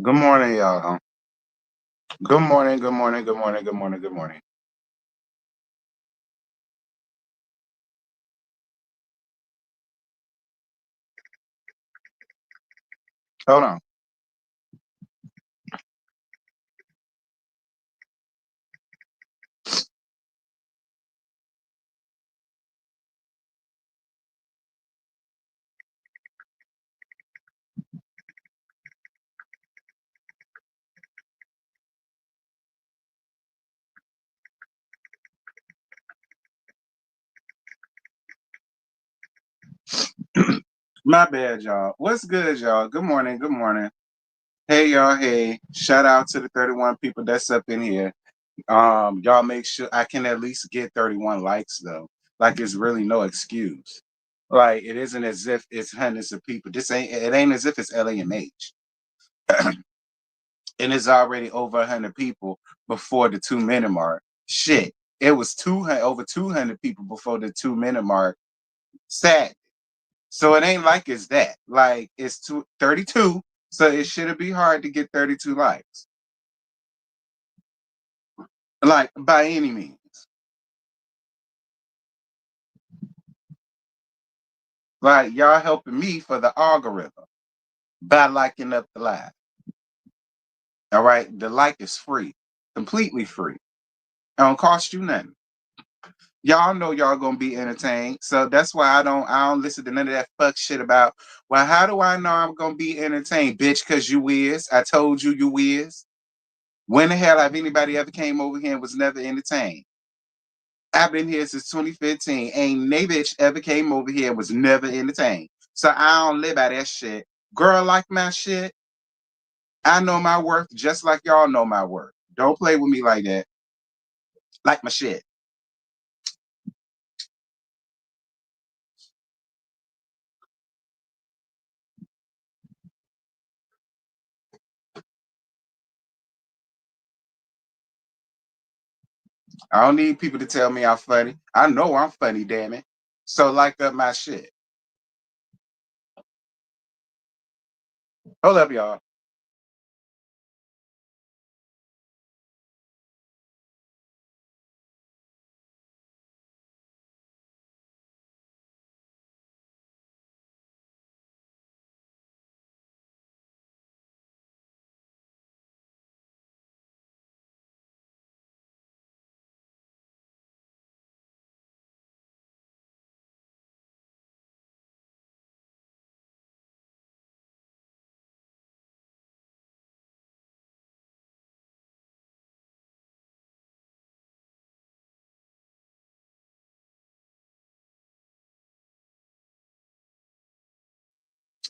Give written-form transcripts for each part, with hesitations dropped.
Good morning, y'all. Good morning, good morning, good morning, good morning, good morning. Hold on. My bad, y'all. What's good, y'all? Good morning, good morning. Hey, y'all. Hey, shout out to the 31 people that's up in here. Y'all make sure I can at least get 31 likes though. Like it's really no excuse. Like it isn't as if it's hundreds of people. It ain't as if it's LAMH. And it's already over 100 people before the 2 minute mark. Shit. It was 200 over 200 people before the 2 minute mark. Sad. So it ain't like it's that. Like it's 32. So it shouldn't be hard to get 32 likes. Like by any means. Like y'all helping me for the algorithm by liking up the live. All right. The like is free. Completely free. It don't cost you nothing. Y'all know y'all gonna be entertained. So that's why I don't listen to none of that fuck shit about, well, how do I know I'm gonna be entertained? Bitch, cause you is. I told you you is. When the hell have anybody ever came over here and was never entertained? I've been here since 2015. Ain't no bitch ever came over here and was never entertained. So I don't live by that shit. Girl, like my shit. I know my worth just like y'all know my worth. Don't play with me like that. Like my shit. I don't need people to tell me I'm funny. I know I'm funny, damn it. So like up my shit. Hold up, y'all.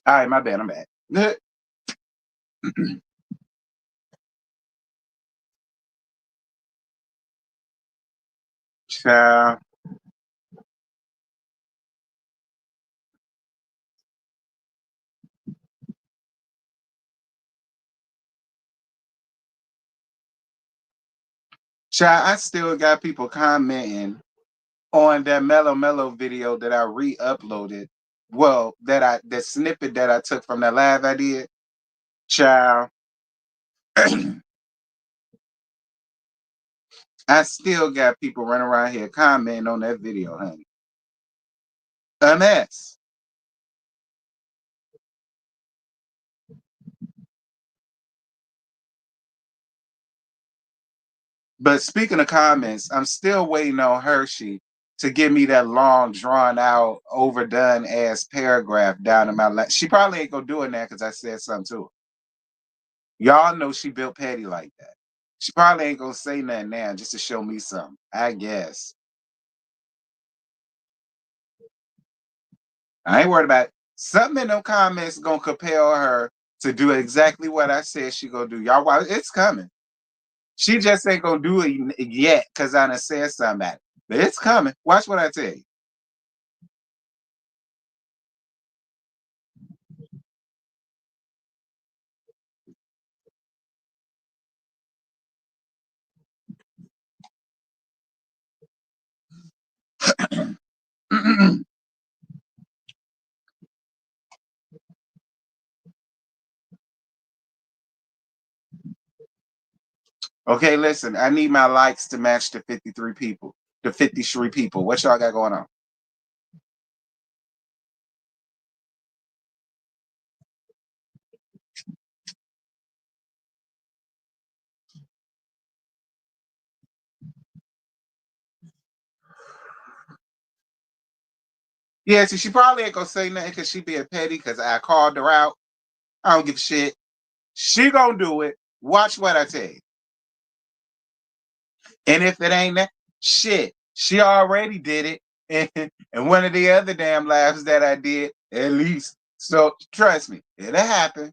All right, my bad. I'm back. Child. Child, I still got people commenting on that Mellow Mellow video that I re-uploaded. Well, that snippet that I took from that live I did. Child. I still got people running around here commenting on that video, honey. A mess. But speaking of comments, I'm still waiting on Hershey to give me that long, drawn out, overdone ass paragraph down in my lap. She probably ain't gonna do it now because I said something to her. Y'all know she built Patty like that. She probably ain't gonna say nothing now just to show me something. I guess. I ain't worried about it. Something in them comments gonna compel her to do exactly what I said she gonna do. Y'all, it's coming. She just ain't gonna do it yet because I done said something about it. But it's coming. Watch what I tell you. Okay, listen, I need my likes to match the 53 people, the 53 people. What y'all got going on? Yeah, see, she probably ain't gonna say nothing because she being petty because I called her out. I don't give a shit. She gonna do it. Watch what I tell you. And if it ain't that, shit, she already did it. And one of the other damn laughs that I did, at least. So trust me, it'll happen.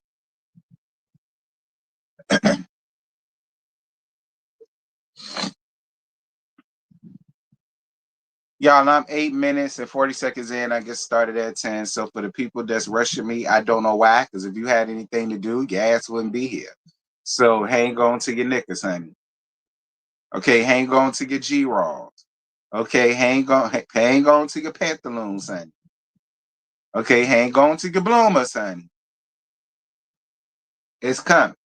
Y'all, I'm 8 minutes and 40 seconds in. I get started at 10. So for the people that's rushing me, I don't know why. Because if you had anything to do, your ass wouldn't be here. So hang on to your knickers, honey. Okay, hang on to your G-Raws. Okay, hang on to your pantaloons, honey. Okay, hang on to your bloomers, honey. It's coming.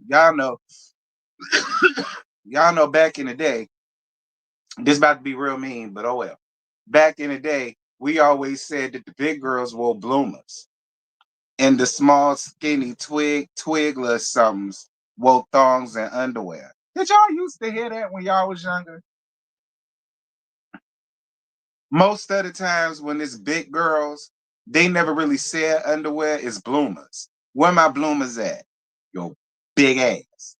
Y'all know, y'all know back in the day, this about to be real mean, but oh well. Back in the day, we always said that the big girls wore bloomers. And the small, skinny twigler somethings wore thongs and underwear. Did y'all used to hear that when y'all was younger? Most of the times when it's big girls, they never really said underwear is bloomers. Where my bloomers at? Your big ass.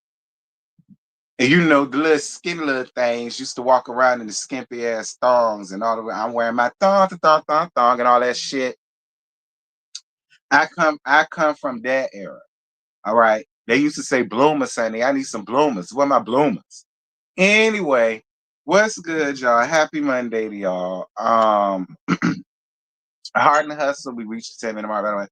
And you know, the little skinny little things used to walk around in the skimpy ass thongs and all the way. I'm wearing my thong and all that shit. I come from that era. All right. They used to say bloomers, Sonny. I need some bloomers. Where my bloomers? Anyway, what's good, y'all? Happy Monday to y'all. Hard and Hustle. We reached the 10-minute mark, by the way.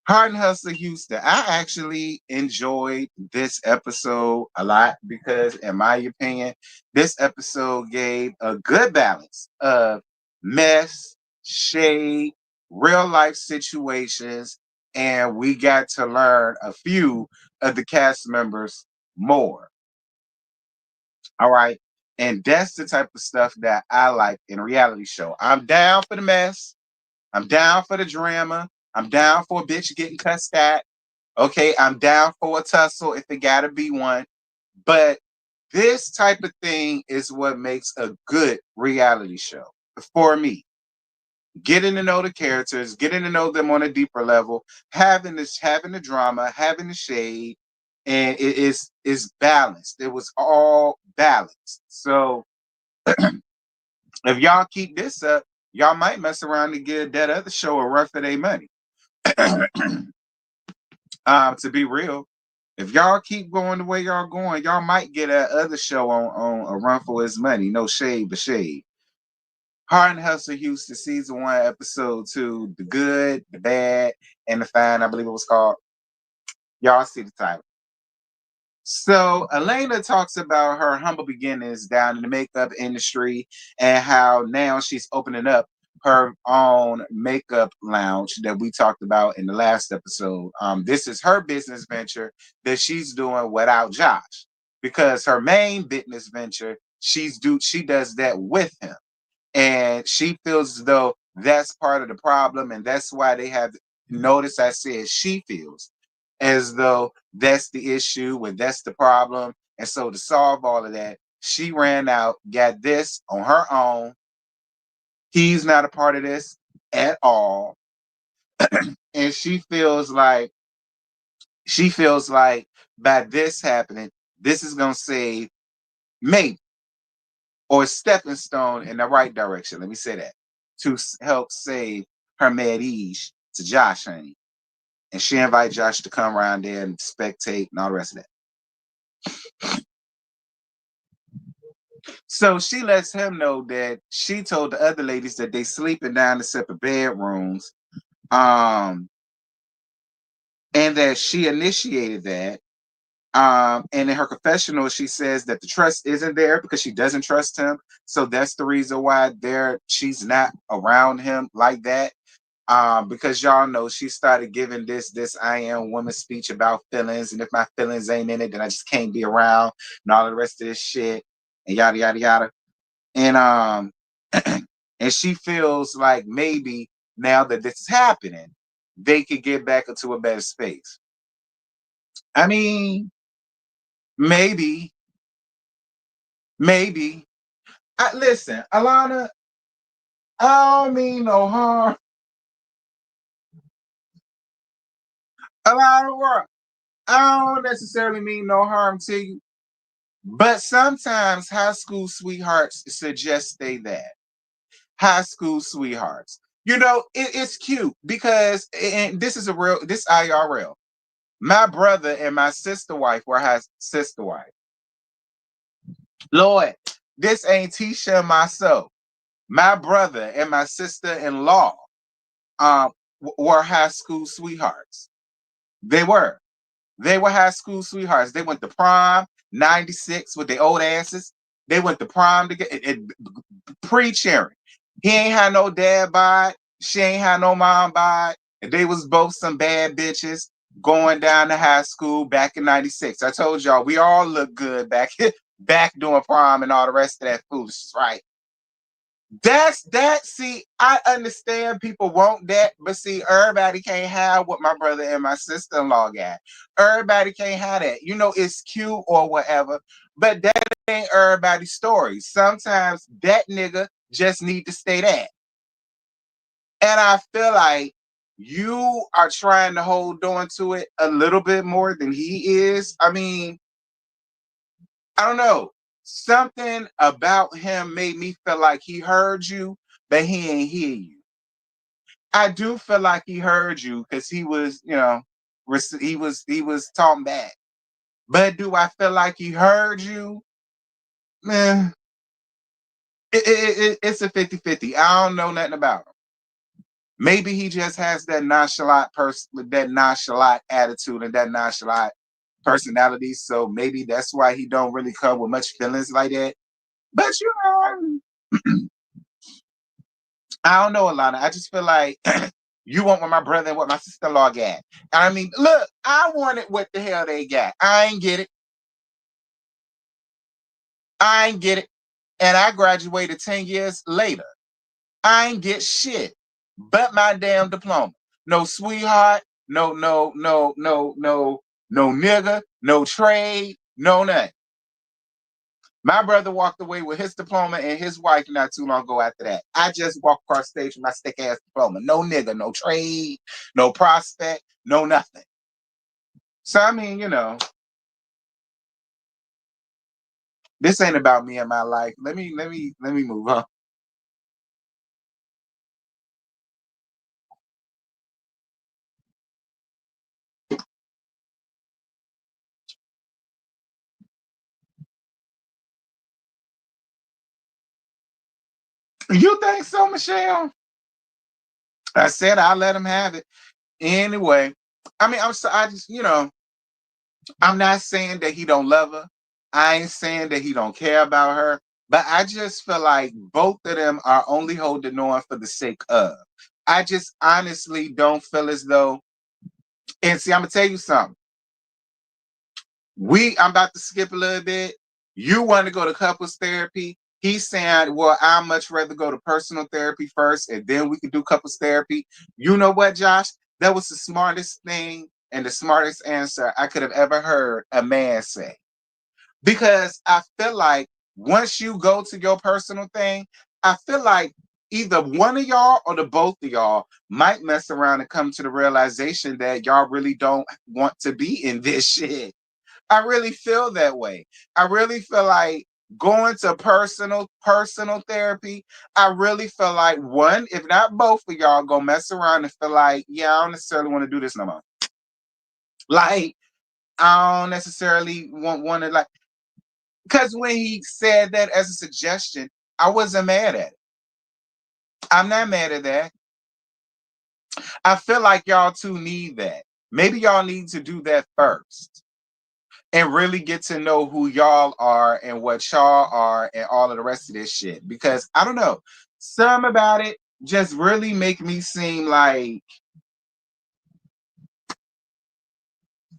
Hard and Hustle Houston. I actually enjoyed this episode a lot because, in my opinion, this episode gave a good balance of mess, shade, real life situations, and we got to learn a few of the cast members more. All right. And that's the type of stuff that I like in a reality show. I'm down for the mess. I'm down for the drama. I'm down for a bitch getting cussed at. Okay, I'm down for a tussle if it gotta be one. But this type of thing is what makes a good reality show for me. Getting to know the characters, getting to know them on a deeper level, having the drama, having the shade, and it is balanced. It was all balanced. So if y'all keep this up, y'all might mess around and give that other show a run for their money. To be real, if y'all keep going the way y'all going, y'all might get that other show on a run for its money. No shade, but shade. Hard and Hustle Houston, season 1, episode 2, the good, the bad, and the fine. I believe it was called. Y'all see the title. So Elena talks about her humble beginnings down in the makeup industry and how now she's opening up her own makeup lounge that we talked about in the last episode. This is her business venture that she's doing without Josh because her main business venture she does that with him, and she feels as though that's part of the problem, and that's why they have notice I said she feels as though that's the issue and that's the problem. And so to solve all of that, she ran out, got this on her own. He's not a part of this at all. And she feels like by this happening, this is gonna save maybe or a stepping stone in the right direction. Let me say that to help save her mad to Josh, honey. And she invite Josh to come around there and spectate and all the rest of that. So she lets him know that she told the other ladies that they sleeping down in separate bedrooms. Um, and that she initiated that. And in her confessional, she says that the trust isn't there because she doesn't trust him. So that's the reason why she's not around him like that. Because y'all know she started giving this I am woman speech about feelings, and if my feelings ain't in it, then I just can't be around, and all the rest of this shit, and yada yada yada. And and she feels like maybe now that this is happening, they could get back into a better space. I mean, maybe, maybe. Listen, Alana, I don't mean no harm. Alana, I don't necessarily mean no harm to you, but sometimes high school sweethearts suggest they that. High school sweethearts. You know, it's cute because, and this IRL. My brother and my sister wife were high sister wife. Lord, this ain't Tisha and myself. My brother and my sister-in-law were high school sweethearts. They were. They were high school sweethearts. They went to prom, 96 with their old asses. They went to prom together, pre-cheering. He ain't had no dad bod. She ain't had no mom bod. And they was both some bad bitches going down to high school back in 96. I told y'all, we all look good back doing prom and all the rest of that foolishness, right? That's that. See, I understand people want that, but see, everybody can't have what my brother and my sister-in-law got. Everybody can't have that. You know, it's cute or whatever, but that ain't everybody's story. Sometimes that nigga just need to stay that. And I feel like you are trying to hold on to it a little bit more than he is. I mean, I don't know. Something about him made me feel like he heard you, but he ain't hear you. I do feel like he heard you because he was, he was talking back. But do I feel like he heard you? Man, it's a 50-50. I don't know nothing about him. Maybe he just has that nonchalant person, that nonchalant attitude and that nonchalant personality. So maybe that's why he don't really come with much feelings like that. But I don't know, Alana. I just feel like you want what my brother and what my sister-in-law got. I mean, look, I wanted what the hell they got. I ain't get it. I ain't get it. And I graduated 10 years later. I ain't get shit but my damn diploma. No sweetheart, no nigga, no trade, no nothing. My brother walked away with his diploma and his wife not too long ago after that. I just walked across stage with my stick ass diploma. No nigga, no trade, no prospect, no nothing. So I mean, this ain't about me and my life. Let me move on. You think so, Michelle? I said I'll let him have it. Anyway, I mean, I just, I'm not saying that he don't love her. I ain't saying that he don't care about her. But I just feel like both of them are only holding on for the sake of. I just honestly don't feel as though. And see, I'm gonna tell you something. I'm about to skip a little bit. You want to go to couples therapy. He's saying, well, I'd much rather go to personal therapy first, and then we can do couples therapy. You know what, Josh? That was the smartest thing and the smartest answer I could have ever heard a man say. Because I feel like once you go to your personal thing, I feel like either one of y'all or the both of y'all might mess around and come to the realization that y'all really don't want to be in this shit. I really feel that way. I really feel like going to personal therapy. I really feel like one, if not both of y'all, go mess around and feel like, yeah, I don't necessarily want to do this no more. Like, I don't necessarily want to like, because when he said that as a suggestion, I wasn't mad at it. I'm not mad at that. I feel like y'all two need that. Maybe y'all need to do that first and really get to know who y'all are and what y'all are and all of the rest of this shit. Because I don't know, some about it just really make me seem like,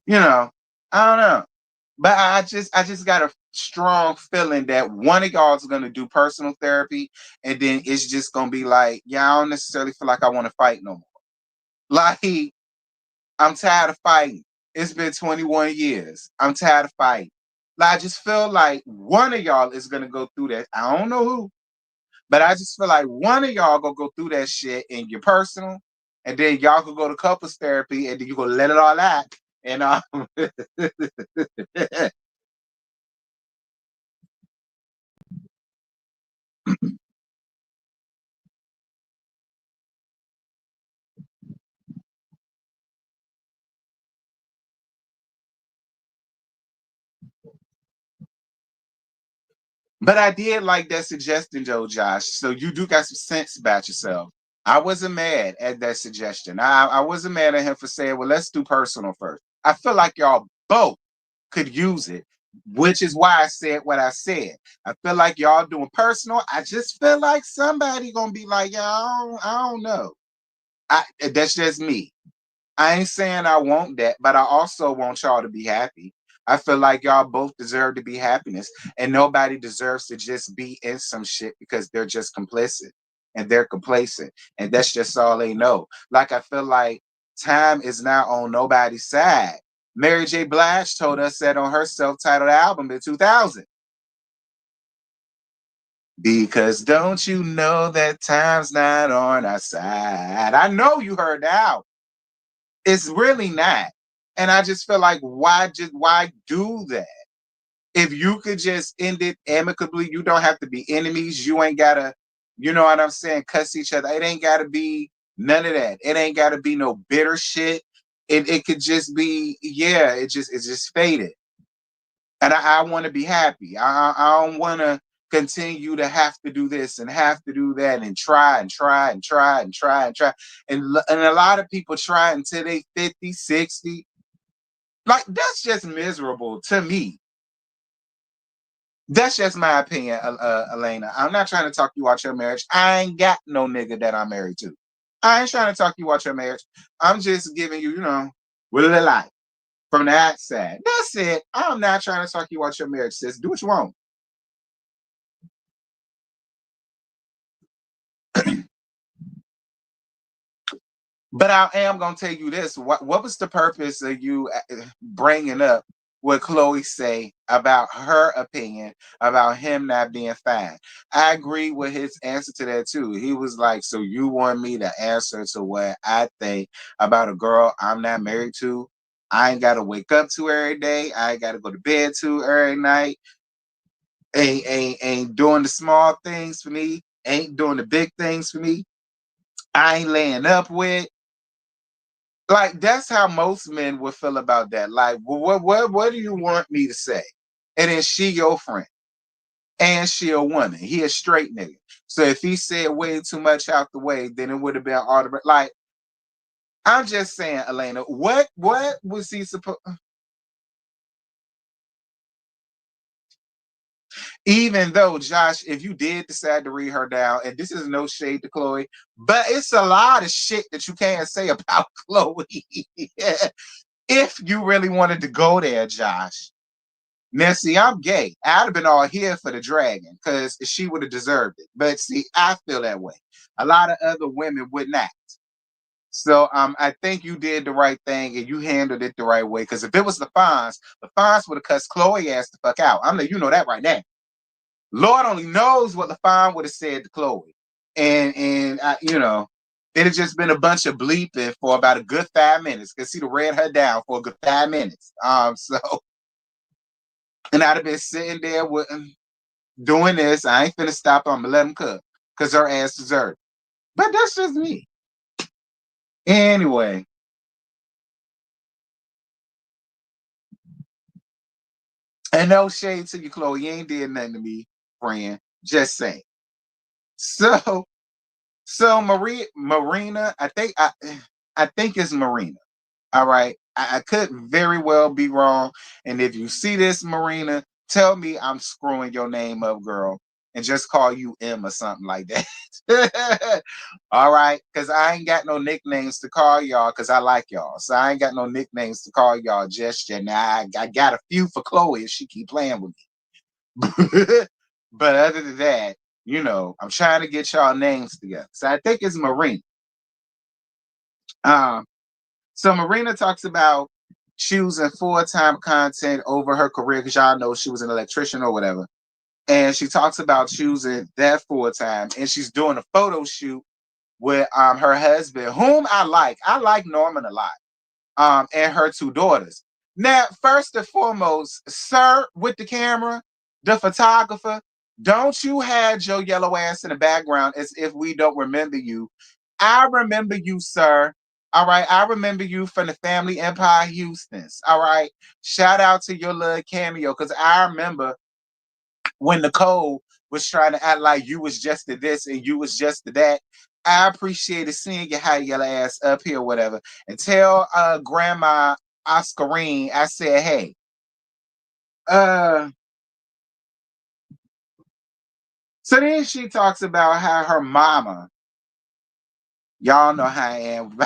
I don't know. But I just got a strong feeling that one of y'all is gonna do personal therapy, and then it's just gonna be like, yeah, I don't necessarily feel like I want to fight no more. Like, I'm tired of fighting. It's been 21 years. I'm tired of fighting. Like, I just feel like one of y'all is gonna go through that. I don't know who, but I just feel like one of y'all gonna go through that shit in your personal, and then y'all could go to couples therapy, and then you gonna let it all out. And but I did like that suggestion, Joe Josh. So you do got some sense about yourself. I wasn't mad at that suggestion. I wasn't mad at him for saying, well, let's do personal first. I feel like y'all both could use it, which is why I said what I said. I feel like y'all doing personal. I just feel like somebody gonna be like, yeah, I don't know. That's just me. I ain't saying I want that, but I also want y'all to be happy. I feel like y'all both deserve to be happiness, and nobody deserves to just be in some shit because they're just complicit and they're complacent, and that's just all they know. Like, I feel like time is not on nobody's side. Mary J. Blige told us that on her self-titled album in 2000. Because don't you know that time's not on our side? I know you heard the album. It's really not. And I just feel like why do that? If you could just end it amicably, you don't have to be enemies. You ain't gotta, you know what I'm saying, cuss each other. It ain't gotta be none of that. It ain't gotta be no bitter shit. It could just be, yeah, it's just faded. And I want to be happy. I don't want to continue to have to do this and have to do that and try and try and try and try and try. And a lot of people try until they 50, 60. Like, that's just miserable to me. That's just my opinion, Elena. I'm not trying to talk you out your marriage. I ain't got no nigga that I'm married to. I ain't trying to talk you out your marriage. I'm just giving you, what it like from the outside. That's it. I'm not trying to talk you out your marriage, sis. Do what you want. But I am gonna tell you this: what was the purpose of you bringing up what Chloe say about her opinion about him not being fine? I agree with his answer to that too. He was like, "So you want me to answer to what I think about a girl I'm not married to? I ain't gotta wake up to every day. I ain't gotta go to bed to every night. Ain't doing the small things for me. Ain't doing the big things for me. I ain't laying up with." Like, that's how most men would feel about that. Like, well, what do you want me to say? And then she your friend, and she a woman. He a straight nigga. So if he said way too much out the way, then it would have been all the like. I'm just saying, Elena, what was he supposed? Even though, Josh, if you did decide to read her down, and this is no shade to Chloe, but it's a lot of shit that you can't say about Chloe. If you really wanted to go there, Josh. Now, see, I'm gay. I'd have been all here for the dragon because she would have deserved it. But see, I feel that way. A lot of other women would not. So I think you did the right thing and you handled it the right way. Because if it was the Fonz would have cussed Chloe ass the fuck out. I'm letting you know that right now. Lord only knows what LaFon would have said to Chloe. And it'd have just been a bunch of bleeping for about a good 5 minutes because he'd have read her down for a good 5 minutes. So and I'd have been sitting there with doing this. I ain't finna stop. I'm gonna let him cook because her ass deserved it. But that's just me. Anyway, and no shade to you, Chloe. You ain't did nothing to me, friend. Just saying. So, so Marina, I think it's Marina. All right. I could very well be wrong. And if you see this, Marina, tell me I'm screwing your name up, girl, and just call you M or something like that. All right, because I ain't got no nicknames to call y'all because I like y'all. So I ain't got no nicknames to call y'all just yet. Now I got a few for Chloe if she keep playing with me. But other than that, I'm trying to get y'all names together. So I think it's Marina. Um, So Marina talks about choosing full-time content over her career because y'all know she was an electrician or whatever. And she talks about choosing that full-time. And she's doing a photo shoot with her husband, whom I like. I like Norman a lot. And her two daughters. Now, first and foremost, sir with the camera, the photographer, don't you have your yellow ass in the background as if we don't remember you. I remember you, sir. All right. I remember you from the Family Empire Houston's. All right. Shout out to your little cameo because I remember when Nicole was trying to act like you was just to this and you was just to that. I appreciated seeing your high yellow ass up here, whatever. And tell Grandma Oscarine, I said, hey, uh, so then she talks about how her mama, y'all know how I am,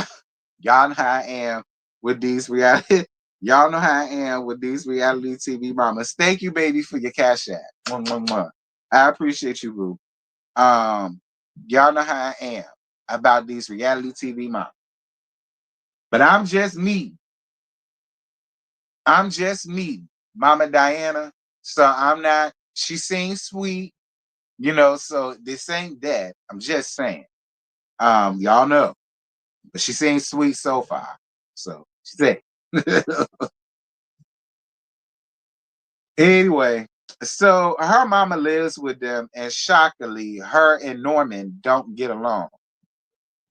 y'all know how I am with these reality, y'all know how I am with these reality TV mamas. Thank you, baby, for your cash app. Mwah, mwah, mwah. I appreciate you, boo. Um, y'all know how I am about these reality TV moms. But I'm just me. I'm just me, Mama Diana. So I'm not, she seems sweet, so this ain't that. I'm just saying. Y'all know. But she seems sweet so far. So she said. Anyway, so her mama lives with them, and shockingly, her and Norman don't get along.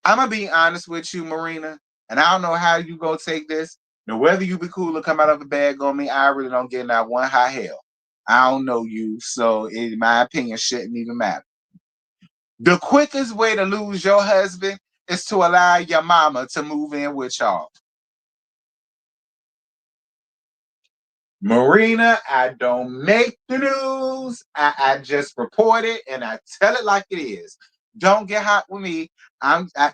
I'm gonna be honest with you, Marina, and I don't know how you go take this. Now, whether you be cool or come out of a bag on me, I really don't get that one high hell. I don't know you, so in my opinion, shouldn't even matter. The quickest way to lose your husband is to allow your mama to move in with y'all. Marina, I don't make the news. I just report it and I tell it like it is. Don't get hot with me.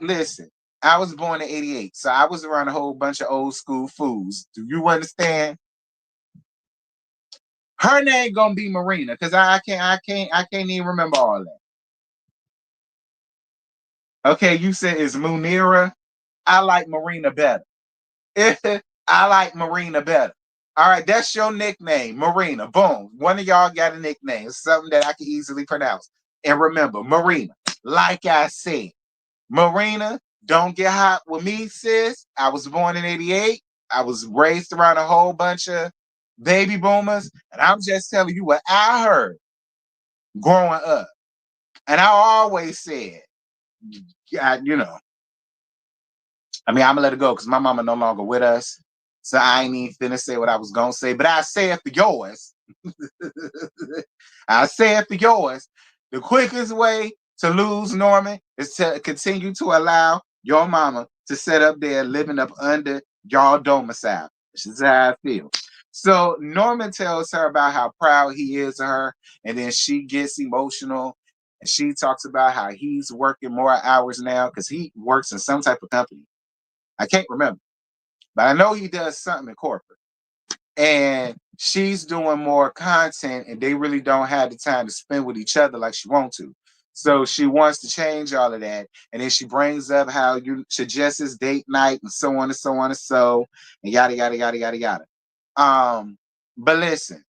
Listen. I was born in '88, so I was around a whole bunch of old school fools. Do you understand? Her name gonna be Marina because I can't even remember all that. Okay, you said it's Munira. I like Marina better. I like Marina better. All right, that's your nickname, Marina. Boom. One of y'all got a nickname, something that I can easily pronounce. And remember, Marina, like I said, Marina, don't get hot with me, sis. I was born in '88. I was raised around a whole bunch of baby boomers. And I'm just telling you what I heard growing up. And I always said, yeah, I'm gonna let it go because my mama no longer with us. So I ain't even finna say what I was gonna say, but I say it for yours. I say it for yours. The quickest way to lose Norman is to continue to allow your mama to sit up there living up under y'all domicile. This is how I feel. So Norman tells her about how proud he is of her, and then she gets emotional and she talks about how he's working more hours now because he works in some type of company. I can't remember, but I know he does something in corporate. And she's doing more content, and they really don't have the time to spend with each other like she wants to. So she wants to change all of that, and then she brings up how you suggest this date night, and so on and so on and so, and yada yada yada yada yada. But listen,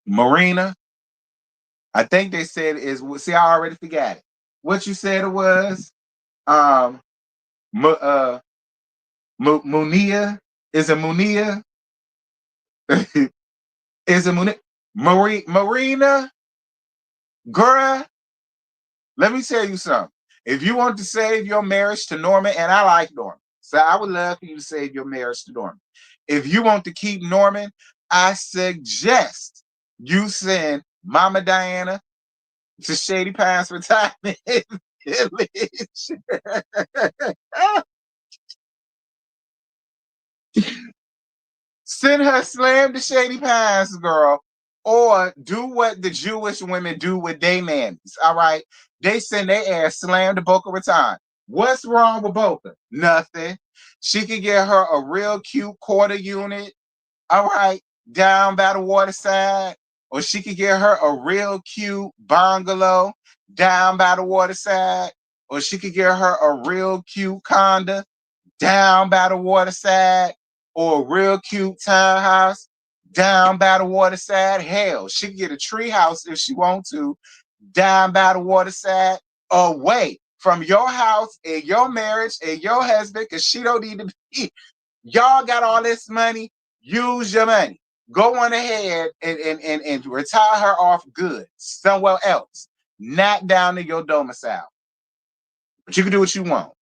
Marina, I think they said is see, I already forgot it. What you said it was, um, Munia. Is it Munia? Is it Marina? Girl, let me tell you something. If you want to save your marriage to Norman, and I like Norman, so I would love for you to save your marriage to Norman. If you want to keep Norman, I suggest you send Mama Diana to Shady Pines Retirement Village. Send her slam the Shady Pines, girl. Or do what the Jewish women do with their mammies. All right. They send their ass slam to Boca Raton. What's wrong with Boca? Nothing. She could get her a real cute quarter unit. All right. Down by the waterside. Or she could get her a real cute bungalow down by the waterside. Or she could get her a real cute condo down by the waterside, or a real cute townhouse down by the waterside. Hell, she can get a tree house if she wants to down by the waterside, away from your house and your marriage and your husband, because she don't need to be. Y'all got all this money. Use your money. Go on ahead and retire her off good somewhere else, not down to your domicile. But you can do what you want.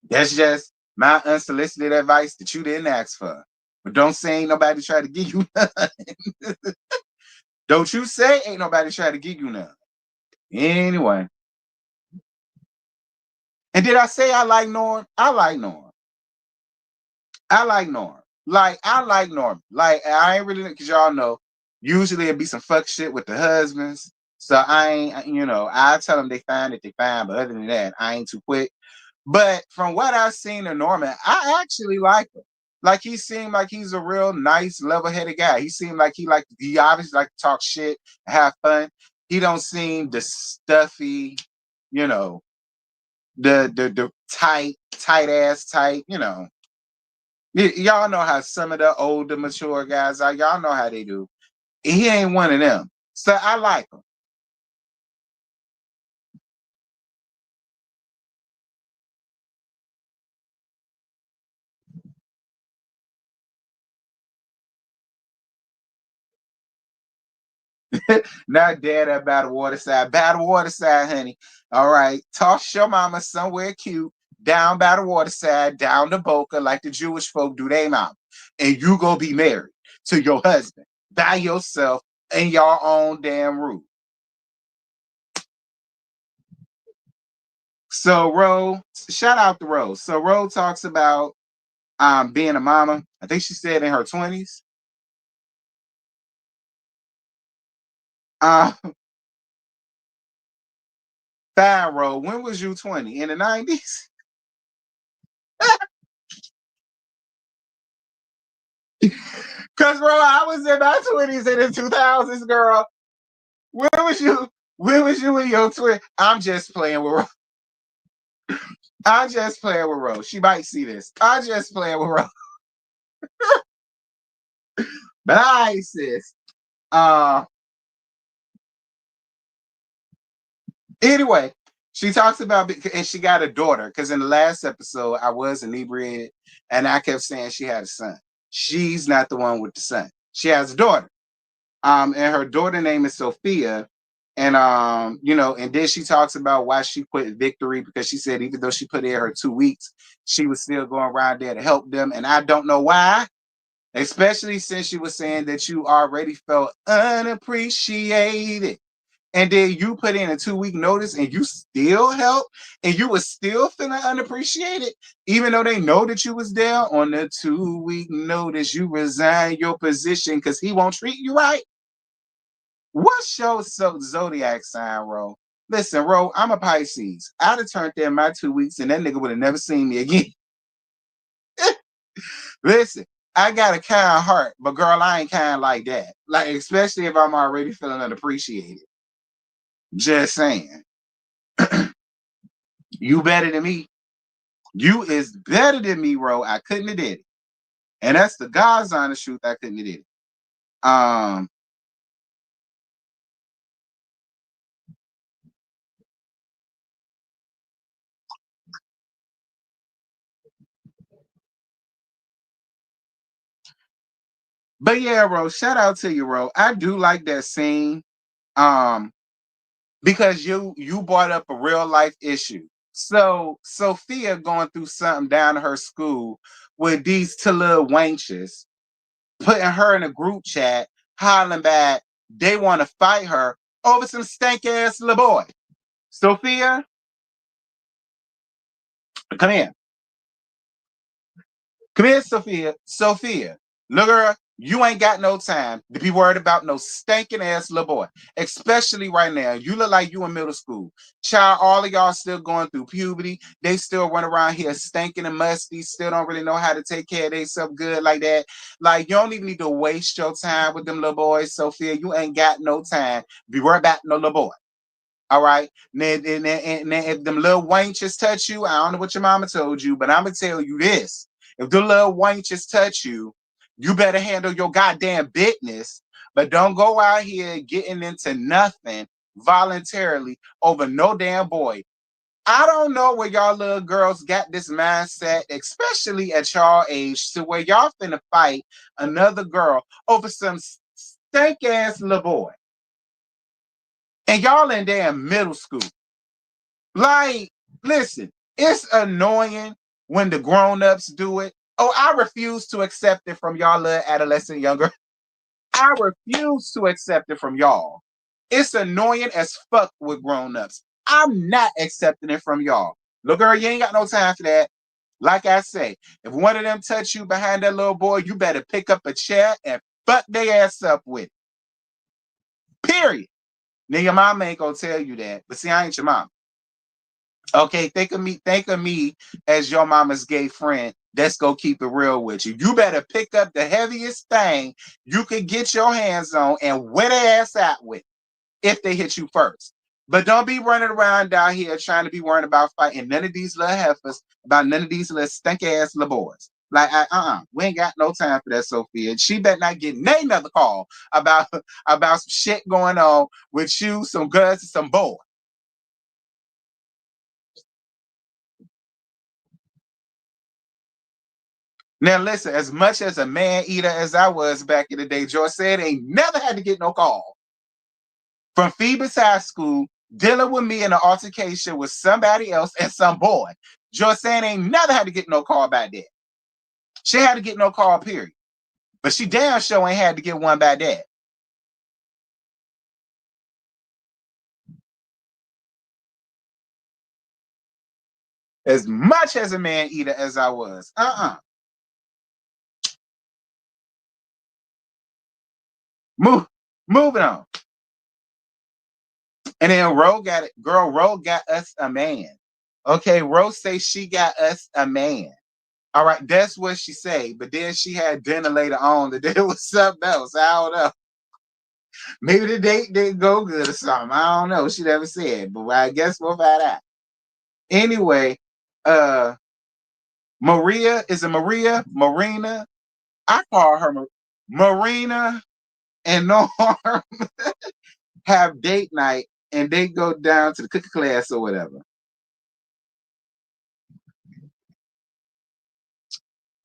That's just my unsolicited advice that you didn't ask for. But don't say ain't nobody try to give you none. Don't you say ain't nobody try to give you none. Anyway. And did I say I like Norm? I like Norm. I like Norm. Like, I like Norm. Like, I ain't really, because y'all know, usually it'd be some fuck shit with the husbands. So I ain't, I tell them they fine if they fine. But other than that, I ain't too quick. But from what I've seen in Norman, I actually like him. Like, he seemed like he's a real nice, level-headed guy. He seemed like he obviously like to talk shit, have fun. He don't seem the stuffy, the tight ass type, Y'all know how some of the older, mature guys are. Y'all know how they do. He ain't one of them. So I like him. Not dead at by the waterside. By the waterside, honey. All right. Toss your mama somewhere cute, down by the waterside, down to Boca, like the Jewish folk do their mama. And you go be married to your husband by yourself in your own damn roof. So Ro, shout out to Rose. So Ro talks about being a mama. I think she said in her 20s. Uh Fine, Ro. When was you 20? In the 90s? Cause bro, I was in my 20s in the 2000s, girl. Where was you? Where was you in your twin? I'm just playing with Ro. I'm just playing with Ro. She might see this. I'm just playing with Ro. But I sis. Uh anyway, she talks about, and she got a daughter, because in the last episode I was inebriated and I kept saying she had a son. She's not the one with the son. She has a daughter. And her daughter name is Sophia. And and then she talks about why she quit Victory, because she said even though she put in her 2 weeks, she was still going around there to help them. And I don't know why, especially since she was saying that you already felt unappreciated. And then you put in a 2 week notice and you still help and you were still feeling unappreciated, even though they know that you was there on the 2 week notice. You resign your position because he won't treat you right. What's your zodiac sign, Ro? Listen, Ro, I'm a Pisces. I'd have turned in my 2 weeks and that nigga would have never seen me again. Listen, I got a kind heart, but girl, I ain't kind like that. Like, especially if I'm already feeling unappreciated. Just saying. You better than me. You is better than me, Ro. I couldn't have did it. And that's the God's honest truth. I couldn't have did it. But yeah, Ro, shout out to you, Ro. I do like that scene. Because you brought up a real life issue. So Sophia going through something down at her school with these two little wenches, putting her in a group chat, hollering back, they want to fight her over some stank ass little boy. Sophia, come here. Come here, Sophia. Sophia, look, girl, you ain't got no time to be worried about no stinking ass little boy. Especially right now. You look like you in middle school. Child, all of y'all still going through puberty. They still run around here stinking and musty, still don't really know how to take care of themselves good like that. Like, you don't even need to waste your time with them little boys, Sophia. You ain't got no time to be worried about no little boy. All right. Now, if them little wenches touch you, I don't know what your mama told you, but I'm gonna tell you this: if the little wenches touch you, you better handle your goddamn business. But don't go out here getting into nothing voluntarily over no damn boy. I don't know where y'all little girls got this mindset, especially at y'all age, to where y'all finna fight another girl over some stank ass little boy. And y'all in damn middle school. Like, listen, it's annoying when the grown-ups do it. Oh, I refuse to accept it from y'all little adolescent younger. I refuse to accept it from y'all. It's annoying as fuck with grown-ups. I'm not accepting it from y'all. Look, girl, you ain't got no time for that. Like I say, if one of them touch you behind that little boy, you better pick up a chair and fuck their ass up with it. Period. Now, your mama ain't gonna tell you that, but see, I ain't your mom. Okay, think of me as your mama's gay friend. Let's go keep it real with you. You better pick up the heaviest thing you can get your hands on and wear their ass out with if they hit you first. But don't be running around down here trying to be worrying about fighting none of these little heifers, about none of these little stink ass little boys. Like, we ain't got no time for that, Sophia. She better not get another call about some shit going on with you, some girls, and some boys. Now listen, as much as a man eater as I was back in the day, George said ain't never had to get no call from Phoebus High School dealing with me in an altercation with somebody else and some boy. George said ain't never had to get no call back that. She had to get no call, period. But she damn sure ain't had to get one by that. As much as a man eater as I was. Move, moving on. And then Ro got us a man. Okay, Ro say she got us a man. All right, that's what she said. But then she had dinner later on that there was something else. I don't know. Maybe the date didn't go good or something. I don't know. She never said, but I guess we'll find out. Anyway, uh Maria, is it Maria? Marina? I call her Marina and Norm have date night and they go down to the cooking class or whatever.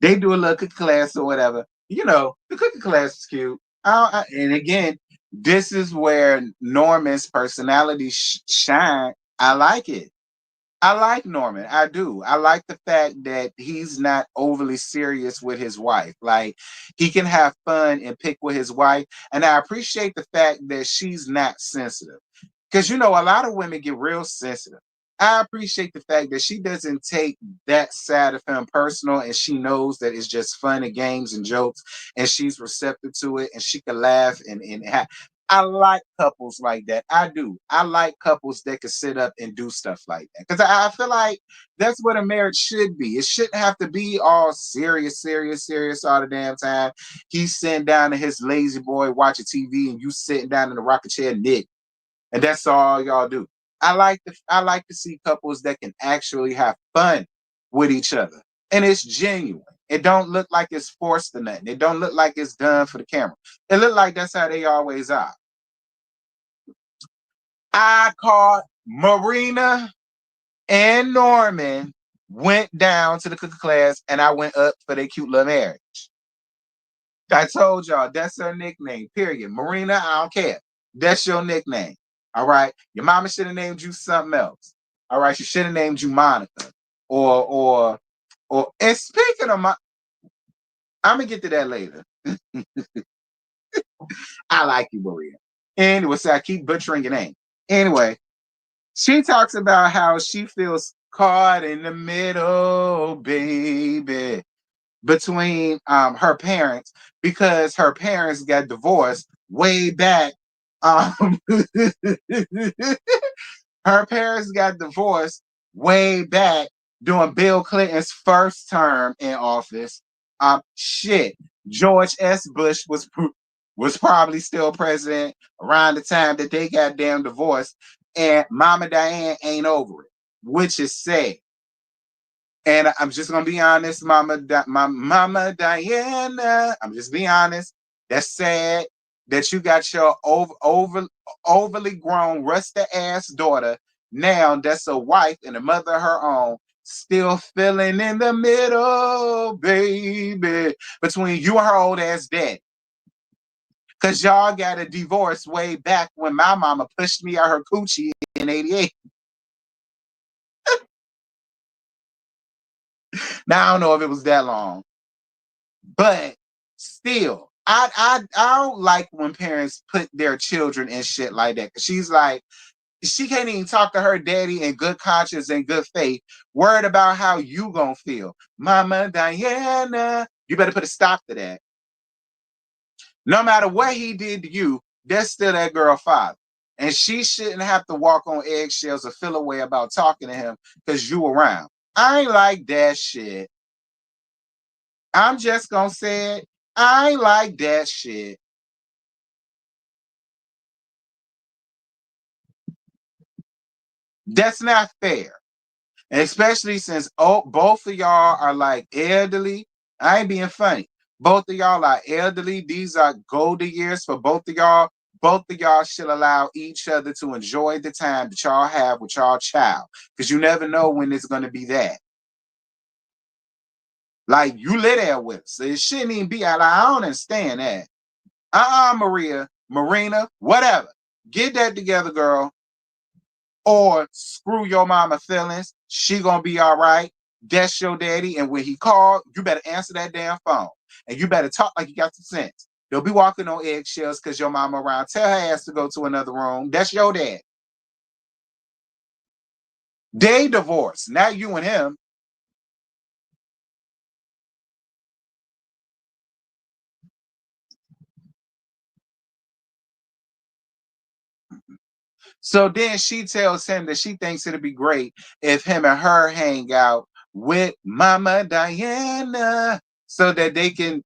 They do a little cooking class or whatever. You know, the cooking class is cute. And again, this is where Norman's personality shine. I like it. I like Norman. I do. I like the fact that he's not overly serious with his wife. Like, he can have fun and pick with his wife. And I appreciate the fact that she's not sensitive. Because, you know, a lot of women get real sensitive. I appreciate the fact that she doesn't take that side of him personal and she knows that it's just fun and games and jokes and she's receptive to it and she can laugh and I like couples like that. I do. I like couples that can sit up and do stuff like that. Because I feel like that's what a marriage should be. It shouldn't have to be all serious, serious, serious all the damn time. He's sitting down in his lazy boy watching TV and you sitting down in the rocker chair knitting. And that's all y'all do. I like to see couples that can actually have fun with each other. And it's genuine. It don't look like it's forced or nothing. It don't look like it's done for the camera. It look like that's how they always are. I caught Marina and Norman went down to the cooking class and I went up for their cute little marriage. I told y'all that's her nickname, period. Marina, I don't care. That's your nickname. All right. Your mama should have named you something else. All right. She should have named you Monica. Or and speaking of my I'm gonna get to that later. I like you, Maria. Anyway, so I keep butchering your name. Anyway, she talks about how she feels caught in the middle, baby. between her parents because her parents got divorced way back. Um, her parents got divorced way back during Bill Clinton's first term in office. Shit, George S. Bush was probably still president around the time that they got damn divorced, and Mama Diane ain't over it, which is sad. And I'm just gonna be honest, my Mama Diana. I'm just being honest. That's sad that you got your overly grown, rusty ass daughter now. That's a wife and a mother of her own, still feeling in the middle, baby, between you and her old ass dad. Cause y'all got a divorce way back when my mama pushed me out her coochie in '88. Now I don't know if it was that long. But still, I don't like when parents put their children in shit like that. She's like, she can't even talk to her daddy in good conscience and good faith, worried about how you gonna feel. Mama Diana, you better put a stop to that. No matter what he did to you, that's still that girl father. And she shouldn't have to walk on eggshells or feel a way about talking to him because you around. I ain't like that shit. I'm just gonna say it. I ain't like that shit. That's not fair. And especially since both of y'all are like elderly. I ain't being funny. Both of y'all are elderly. These are golden years for both of y'all. Both of y'all should allow each other to enjoy the time that y'all have with y'all child. Because you never know when it's going to be that. Like, you live there with us. It shouldn't even be out. I don't understand that. Marina, whatever. Get that together, girl. Or screw your mama feelings. She gonna be all right. That's your daddy. And when he called, you better answer that damn phone. And you better talk like you got some sense. Don't be walking on eggshells because your mama around. Tell her ass to go to another room. That's your dad. They divorced. Now you and him. So then she tells him that she thinks it'd be great if him and her hang out with Mama Diana so that they can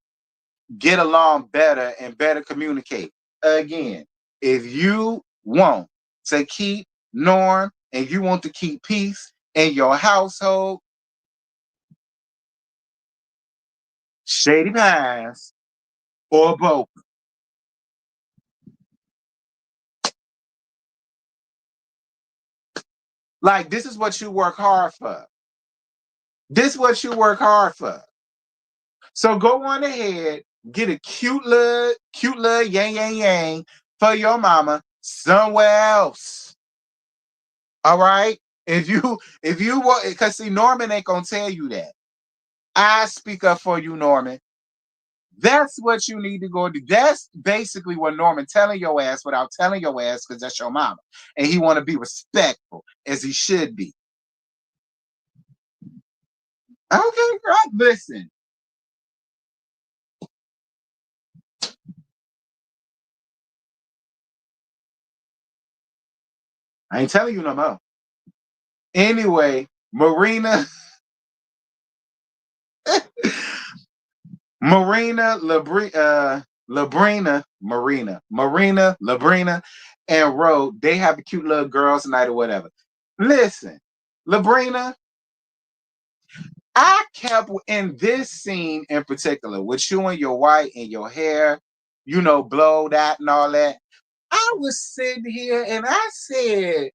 get along better and better communicate. Again, if you want to keep norm and you want to keep peace in your household, Shady Pines or both. Like, this is what you work hard for. This is what you work hard for. So go on ahead, get a cute little yang yang yang for your mama somewhere else. All right. If you want, because see, Norman ain't gonna tell you that. I speak up for you, Norman. That's what you need to go do. That's basically what Norman telling your ass without telling your ass because that's your mama. And he want to be respectful as he should be. Okay, girl, listen. I ain't telling you no more. Anyway, Marina, Marina, Labrina, and Ro, they have a cute little girls' night or whatever. Listen, Labrina, I kept in this scene in particular with you and your white and your hair, blow that and all that. I was sitting here and I said,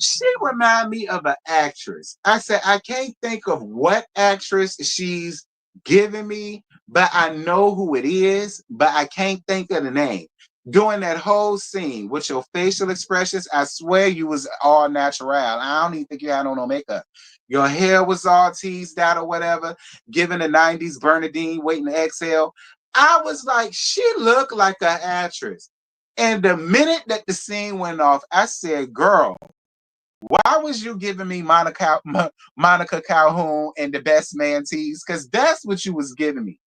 she remind me of an actress. I said, I can't think of what actress she's giving me, but I know who it is, but I can't think of the name. During that whole scene with your facial expressions, I swear you was all natural. I don't even think you had on no makeup. Your hair was all teased out or whatever, giving the 90s Bernadine waiting to exhale. I was like, she looked like an actress. And the minute that the scene went off, I said, girl, Why was you giving me Monica Calhoun and the best man tease? Because that's what you was giving me.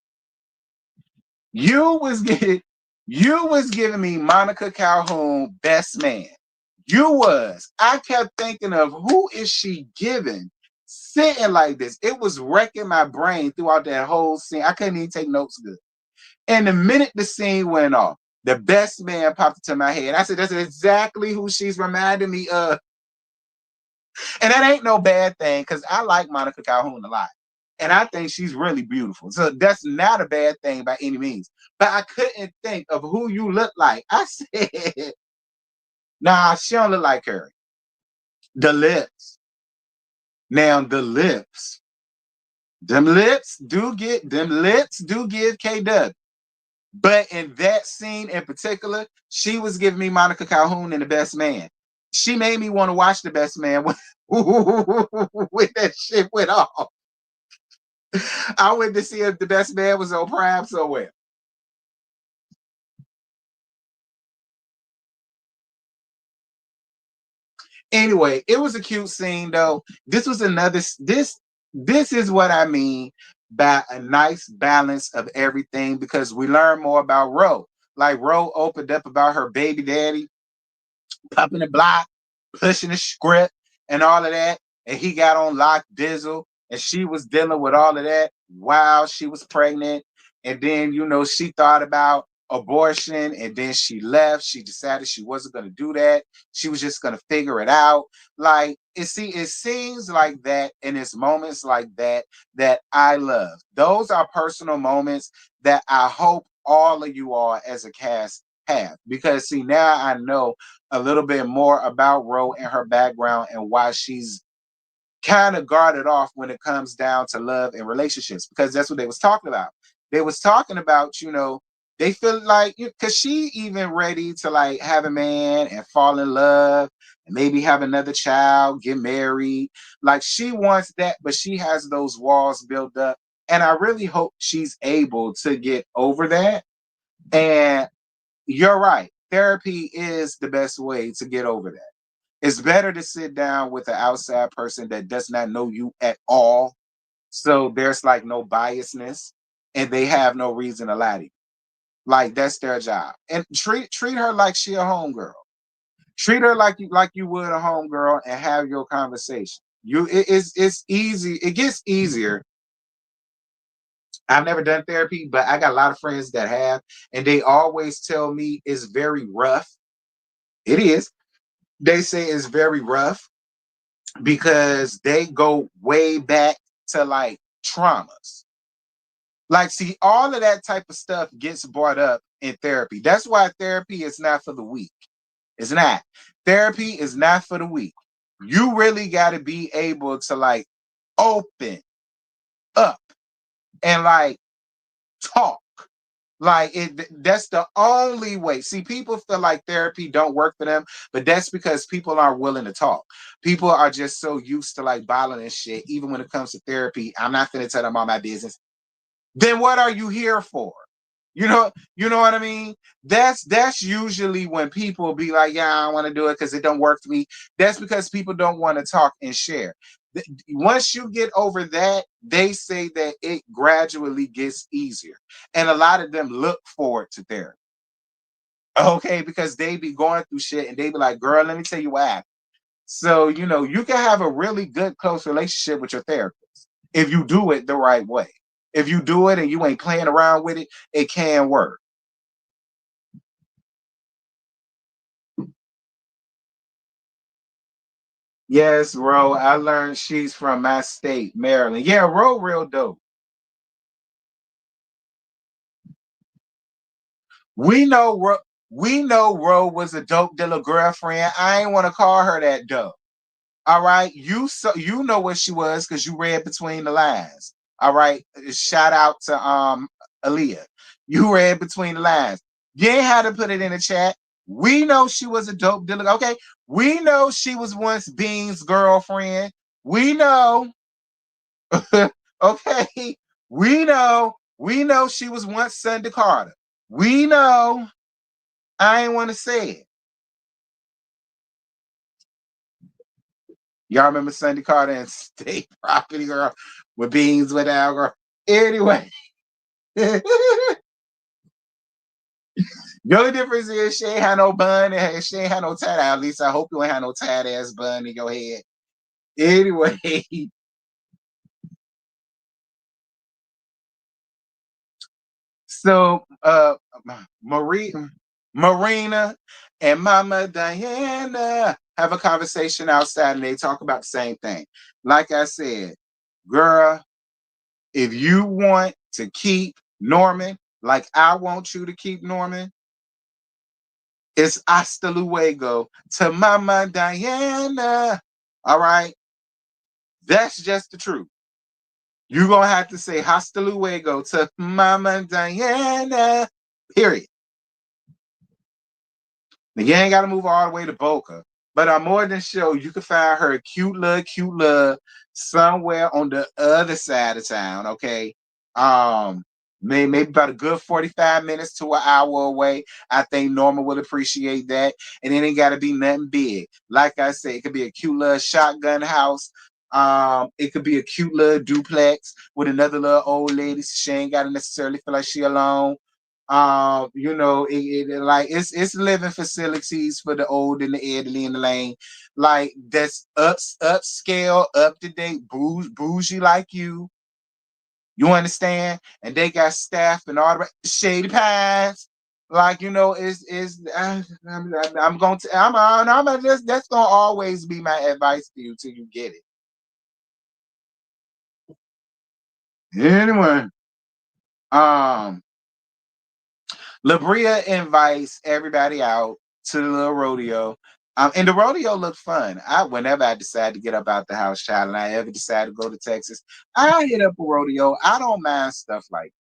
You was giving me Monica Calhoun best man. You was. I kept thinking of who is she giving sitting like this. It was wrecking my brain throughout that whole scene. I couldn't even take notes good. And the minute the scene went off, the best man popped into my head. I said, that's exactly who she's reminding me of. And that ain't no bad thing because I like Monica Calhoun a lot. And I think she's really beautiful. So that's not a bad thing by any means. But I couldn't think of who you look like. I said, nah, she don't look like her. The lips. Now the lips. Them lips do give KW. But in that scene in particular, she was giving me Monica Calhoun and the best man. She made me want to watch the best man when that shit went off. I went to see if the best man was on Prime somewhere. Anyway, it was a cute scene though. This was another this is what I mean by a nice balance of everything because we learn more about Ro. Like Ro opened up about her baby daddy, popping the block, pushing the script, and all of that. And he got on lock dizzle, and she was dealing with all of that while she was pregnant. And then, she thought about abortion, and then she left. She decided she wasn't going to do that. She was just going to figure it out. Like, it seems like that, and it's moments like that that I love. Those are personal moments that I hope all of you all as a cast have. Because, see, now I know a little bit more about Ro and her background and why she's kind of guarded off when it comes down to love and relationships, because that's what they was talking about. They was talking about, they feel like, because she even ready to like have a man and fall in love and maybe have another child, get married. Like she wants that, but she has those walls built up. And I really hope she's able to get over that. And you're right. Therapy is the best way to get over that. It's better to sit down with an outside person that does not know you at all. So there's like no biasness and they have no reason to lie to you. Like that's their job. And treat her like she a homegirl. Treat her like you would a homegirl and have your conversation. It's easy. It gets easier. I've never done therapy, but I got a lot of friends that have, and they always tell me it's very rough. It is. They say it's very rough because they go way back to like traumas. Like, see, all of that type of stuff gets brought up in therapy. That's why therapy is not for the weak. It's not. Therapy is not for the weak. You really got to be able to like open up and like talk. Like that's the only way. See, people feel like therapy don't work for them, but that's because people aren't willing to talk. People are just so used to like bottling and shit. Even when it comes to therapy, I'm not gonna tell them all my business. Then what are you here for? You know what I mean? That's usually when people be like, yeah, I don't want to do it because it don't work for me. That's because people don't want to talk and share. Once you get over that, they say that it gradually gets easier. And a lot of them look forward to therapy. Okay, because they be going through shit and they be like, girl, let me tell you what happened. So, you can have a really good, close relationship with your therapist if you do it the right way. If you do it and you ain't playing around with it, it can work. Yes, Ro, I learned she's from my state, Maryland. Yeah, Ro, real dope. We know Ro, we know Ro was a dope dealer girlfriend. I ain't want to call her that dope. All right, you know what she was because you read between the lines. All right, shout out to Aaliyah. You read between the lines. You ain't had to put it in the chat. We know she was a dope dealer. Okay, we know she was once Bean's girlfriend. We know. Okay, we know she was once Sunday Carter. We know. I ain't want to say it. Y'all remember Sunday Carter and State Property Girl with beans with our girl? Anyway. The only difference is she ain't had no bun and she ain't had no tat. At least I hope you ain't had no tat ass bun in your head. Anyway, so Marie, Marina and Mama Diana have a conversation outside and they talk about the same thing. Like I said, girl, if you want to keep Norman like I want you to keep Norman, it's hasta luego to Mama Diana. All right. That's just the truth. You're going to have to say hasta luego to Mama Diana. Period. Now, you ain't got to move all the way to Boca. But I'm more than sure you can find her cute love somewhere on the other side of town, okay? Maybe about a good 45 minutes to an hour away. I think Norma will appreciate that. And it ain't gotta be nothing big. Like I said, it could be a cute little shotgun house. It could be a cute little duplex with another little old lady. So she ain't gotta necessarily feel like she alone. Like it's living facilities for the old and the elderly and the lane, like that's upscale, up to date, bougie like you. You understand? And they got staff and all the Shady Pines. Like I'm going to I'm just that's gonna always be my advice to you till you get it. Anyway, um, Labria invites everybody out to the little rodeo. And the rodeo looked fun. Whenever I decide to get up out the house, child, and I ever decide to go to Texas, I hit up a rodeo. I don't mind stuff like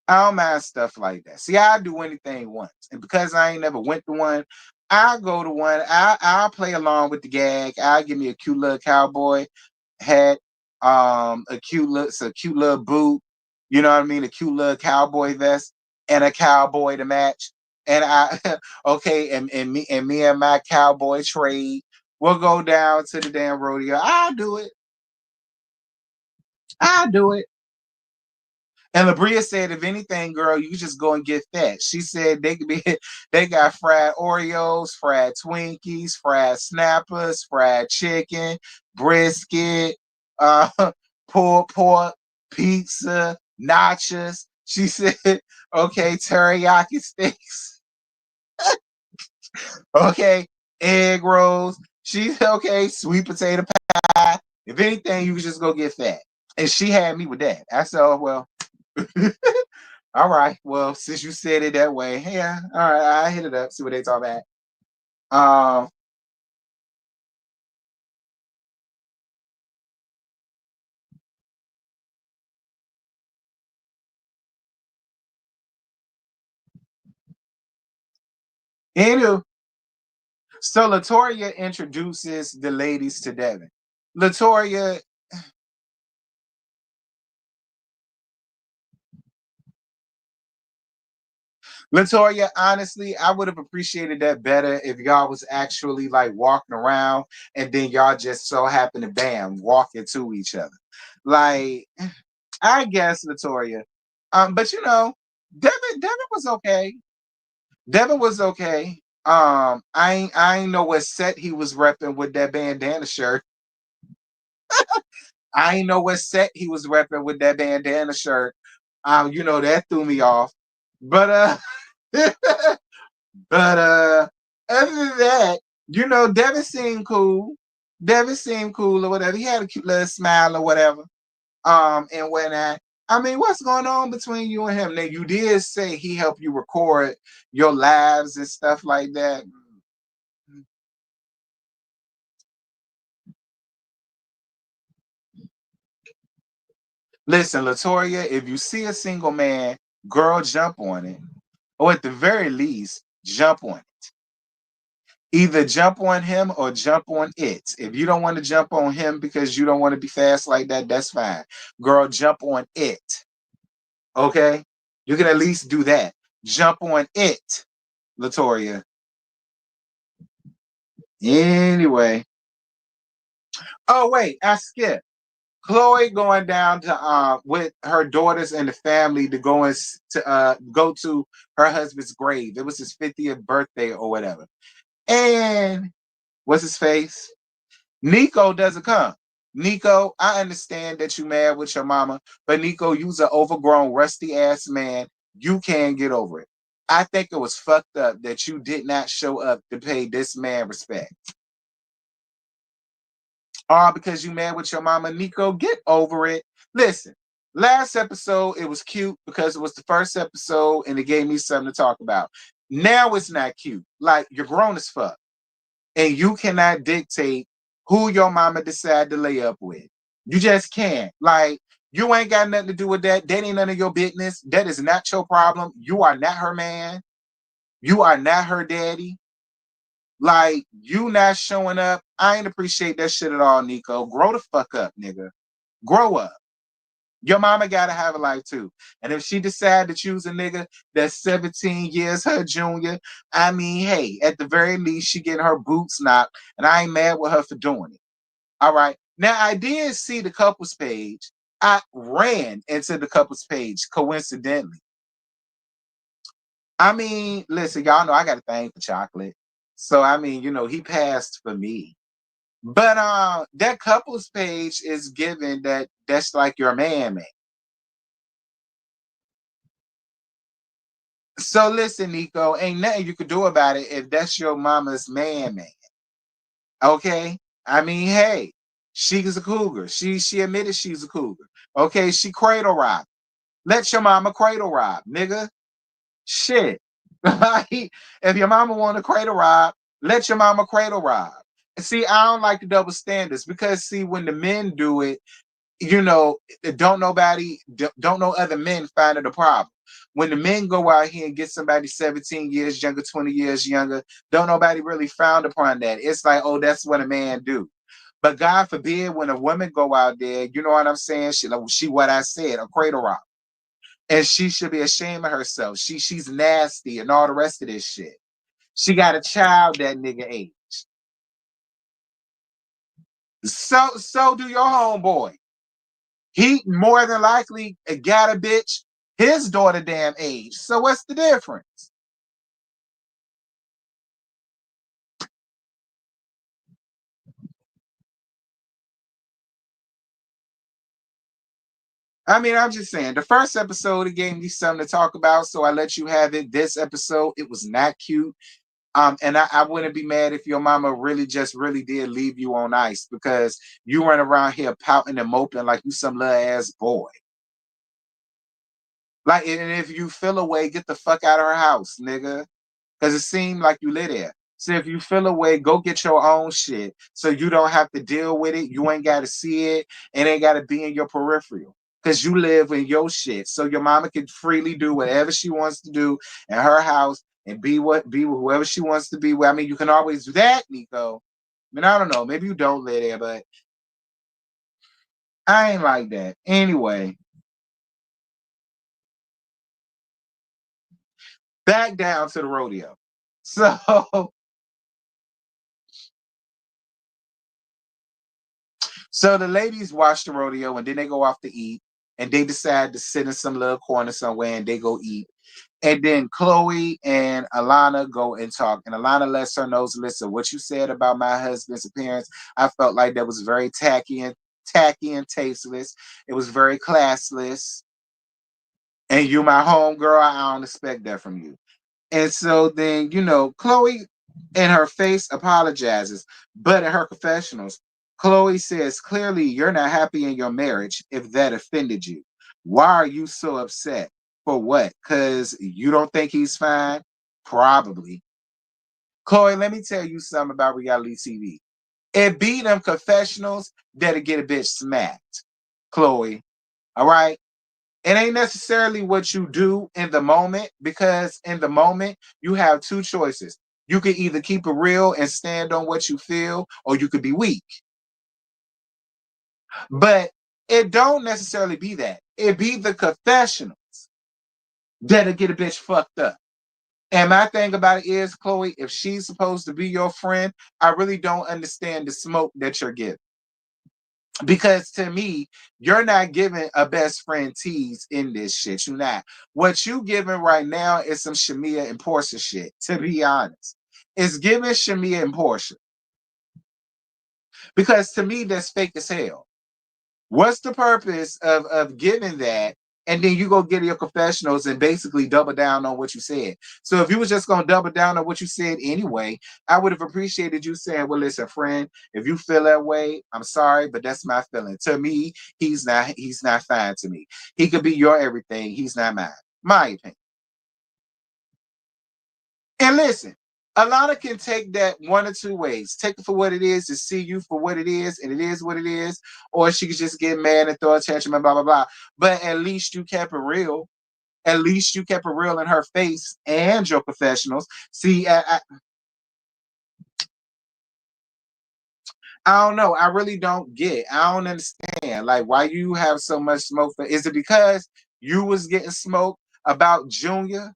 I don't mind stuff like that. See, I do anything once, and because I ain't never went to one, I go to one. I'll play along with the gag. I'll give me a cute little cowboy hat, a cute little boot. You know what I mean? A cute little cowboy vest and a cowboy to match. And I, okay, and me and my cowboy trade. We'll go down to the damn rodeo. I'll do it. I'll do it. And Labria said, if anything, girl, you just go and get that. She said they could be they got fried Oreos, fried Twinkies, fried snappers, fried chicken, brisket, uh, pulled pork, pizza, nachos. She said, okay, teriyaki sticks, okay, egg rolls. She said, okay, sweet potato pie. If anything, you could just go get that. And she had me with that. I said, oh, well. All right. Well, since you said it that way, yeah. All right. I hit it up. See what they talk about. Um. Anywho, so Latoria introduces the ladies to Devin. Latoria, honestly, I would have appreciated that better if y'all was actually like walking around and then y'all just so happen to bam walk into each other. Like, I guess Latoria. But Devin was okay. Devin was okay. I ain't know what set he was repping with that bandana shirt. I ain't know what set he was repping with that bandana shirt. That threw me off. But other than that, Devin seemed cool. Devin seemed cool or whatever. He had a cute little smile or whattever. And whatnot. I mean, what's going on between you and him? Now, you did say he helped you record your lives and stuff like that. Listen, Latoria, if you see a single man, girl, jump on it. Or at the very least, jump on it. Either jump on him or jump on it. If you don't want to jump on him because you don't want to be fast like that, that's fine. Girl, jump on it. Okay? You can at least do that. Jump on it, Latoria. Anyway. Oh wait, I skipped. Chloe going down to with her daughters and the family to go to her husband's grave. It was his 50th birthday or whatever. And what's his face? Nico doesn't come. Nico, I understand that you mad with your mama, but Nico, you's an overgrown, rusty ass man. You can't get over it. I think it was fucked up that you did not show up to pay this man respect. All because you mad with your mama. Nico, get over it. Listen, last episode, it was cute because it was the first episode and it gave me something to talk about. Now it's not cute. Like, you're grown as fuck. And you cannot dictate who your mama decide to lay up with. You just can't. Like, you ain't got nothing to do with that. That ain't none of your business. That is not your problem. You are not her man. You are not her daddy. Like, you not showing up. I ain't appreciate that shit at all, Nico. Grow the fuck up, nigga. Grow up. Your mama gotta have a life too. And if she decide to choose a nigga that's 17 years her junior, I mean, hey, at the very least, she getting her boots knocked, and I ain't mad with her for doing it. All right. Now I did see the couples page. I ran into the couples page coincidentally. I mean, listen, y'all know I got a thing for chocolate. So I mean, he passed for me. But that couples page is given that's like your man. So listen, Nico, ain't nothing you could do about it if that's your mama's man. Okay? I mean, hey, she's a cougar. She admitted she's a cougar. Okay, she cradle rock. Let your mama cradle rock, nigga. Shit. If your mama want to cradle rock, let your mama cradle rock. See, I don't like the double standards because see, when the men do it, you know, don't know other men finding a problem. When the men go out here and get somebody 17 years younger, 20 years younger, don't nobody really frown upon that. It's like, oh, that's what a man do. But God forbid when a woman go out there, you know what I'm saying? She what I said, a cradle rock. And she should be ashamed of herself. She's nasty and all the rest of this shit. She got a child that nigga age. So do your homeboy. He more than likely got a bitch his daughter damn age. So what's the difference? I mean, I'm just saying, the first episode it gave me something to talk about, so I let you have it. This episode, it was not cute. And I wouldn't be mad if your mama really did leave you on ice because you run around here pouting and moping like you some little ass boy. Like, and if you feel away, get the fuck out of her house, nigga. Because it seemed like you live there. So if you feel away, go get your own shit so you don't have to deal with it. You ain't got to see it. It ain't got to be in your peripheral because you live in your shit. So your mama can freely do whatever she wants to do in her house and be with whoever she wants to be with. I mean, you can always do that, Nico. I mean, I don't know. Maybe you don't live there, but I ain't like that. Anyway, back down to the rodeo. So So the ladies watch the rodeo and then they go off to eat and they decide to sit in some little corner somewhere and they go eat. And then Chloe and Alana go and talk. And Alana lets her know, listen, what you said about my husband's appearance, I felt like that was very tacky and tasteless. It was very classless. And you my home girl, I don't expect that from you. And so then, Chloe in her face apologizes, but in her confessionals, Chloe says, clearly you're not happy in your marriage if that offended you. Why are you so upset? For what? Because you don't think he's fine? Probably. Chloe, let me tell you something about reality TV. It be them confessionals that'll get a bitch smacked. Chloe. All right? It ain't necessarily what you do in the moment because in the moment you have two choices. You can either keep it real and stand on what you feel, or you could be weak. But it don't necessarily be that. It be the confessionals that'll get a bitch fucked up. And my thing about it is, Chloe, if she's supposed to be your friend, I really don't understand the smoke that you're getting. Because to me, you're not giving a best friend tease in this shit. You're not. What you giving right now is some Shamia and Portia shit, to be honest. It's giving Shamia and Portia. Because to me, that's fake as hell. What's the purpose of giving that? And then you go get your confessionals and basically double down on what you said. So if you was just gonna double down on what you said anyway, I would have appreciated you saying, well, listen, friend, if you feel that way, I'm sorry, but that's my feeling. To me, he's not fine to me. He could be your everything, he's not mine. My opinion. And listen, Alana can take that one or two ways. Take it for what it is, to see you for what it is, and it is what it is. Or she could just get mad and throw a tantrum and blah, blah, blah. But at least you kept it real. At least you kept it real in her face and your professionals. See, I don't know. I really don't get. I don't understand. Like, why you have so much smoke for? Is it because you was getting smoked about Junior?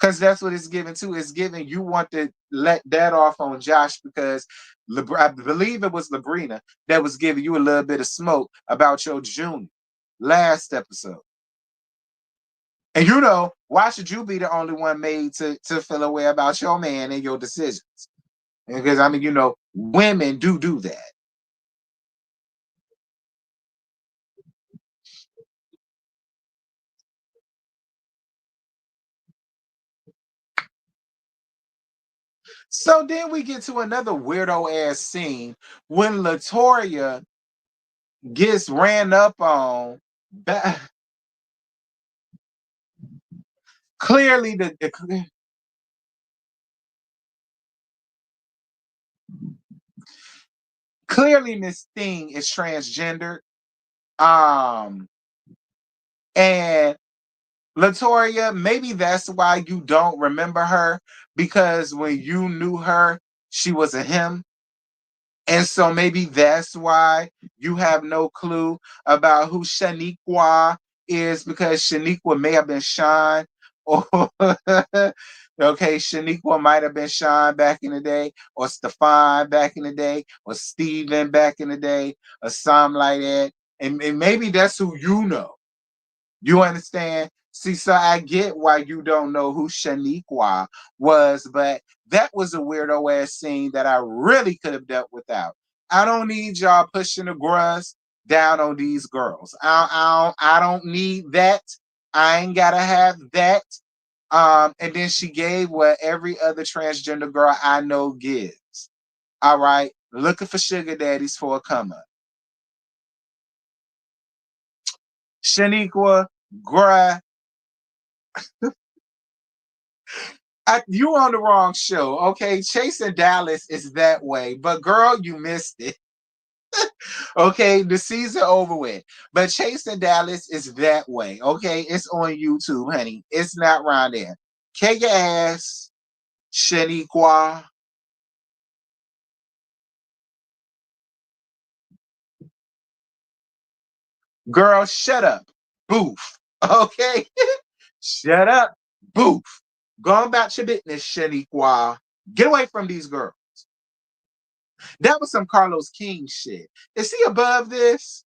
Because that's what it's giving to. It's giving you want to let that off on Josh because I believe it was Labrina that was giving you a little bit of smoke about your Junior last episode. And why should you be the only one made to feel a way about your man and your decisions? Because I mean, women do that. So then we get to another weirdo ass scene when Latoya gets ran up on. Clearly, clearly Miss Thing is transgender. Um, and Latoya, maybe that's why you don't remember her, because when you knew her, she was a him. And so maybe that's why you have no clue about who Shaniqua is, because Shaniqua may have been Sean, or okay, Shaniqua might have been Sean back in the day, or Stefan back in the day, or Steven back in the day, or something like that. And maybe that's who you know. You understand? See, so I get why you don't know who Shaniqua was, but that was a weirdo ass scene that I really could have dealt without. I don't need y'all pushing the grass down on these girls. I don't need that. I ain't gotta have that. And then she gave what every other transgender girl I know gives. All right, looking for sugar daddies for a come up. Shaniqua, bruh, you on the wrong show, okay? Chasing Dallas is that way, but girl, you missed it. Okay, the season over with, but Chasing Dallas is that way, okay? It's on YouTube, honey. It's not around there. Kick your ass, Shaniqua. Girl, shut up. Boof. Okay? Shut up. Boof. Go on about your business, Shaniqua. Get away from these girls. That was some Carlos King shit. Is he above this?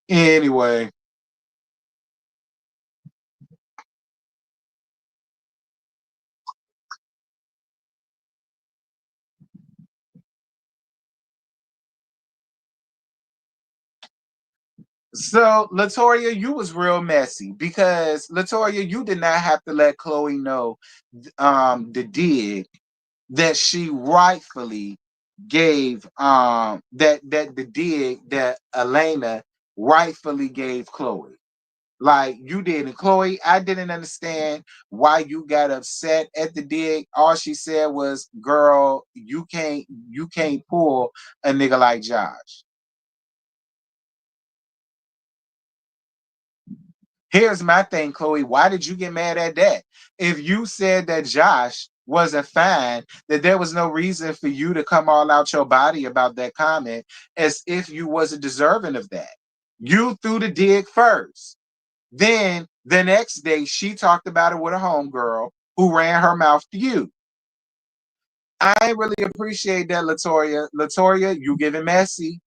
Anyway. So Latoya, you was real messy because Latoya, you did not have to let Chloe know the dig that she rightfully gave that the dig that Elena rightfully gave Chloe. Like you did. And Chloe, I didn't understand why you got upset at the dig. All she said was, girl, you can't pull a nigga like Josh. Here's my thing, Chloe. Why did you get mad at that? If you said that Josh wasn't fine, that there was no reason for you to come all out your body about that comment as if you wasn't deserving of that. You threw the dig first. Then the next day she talked about it with a homegirl who ran her mouth to you. I really appreciate that, Latoya. Latoya, you giving messy.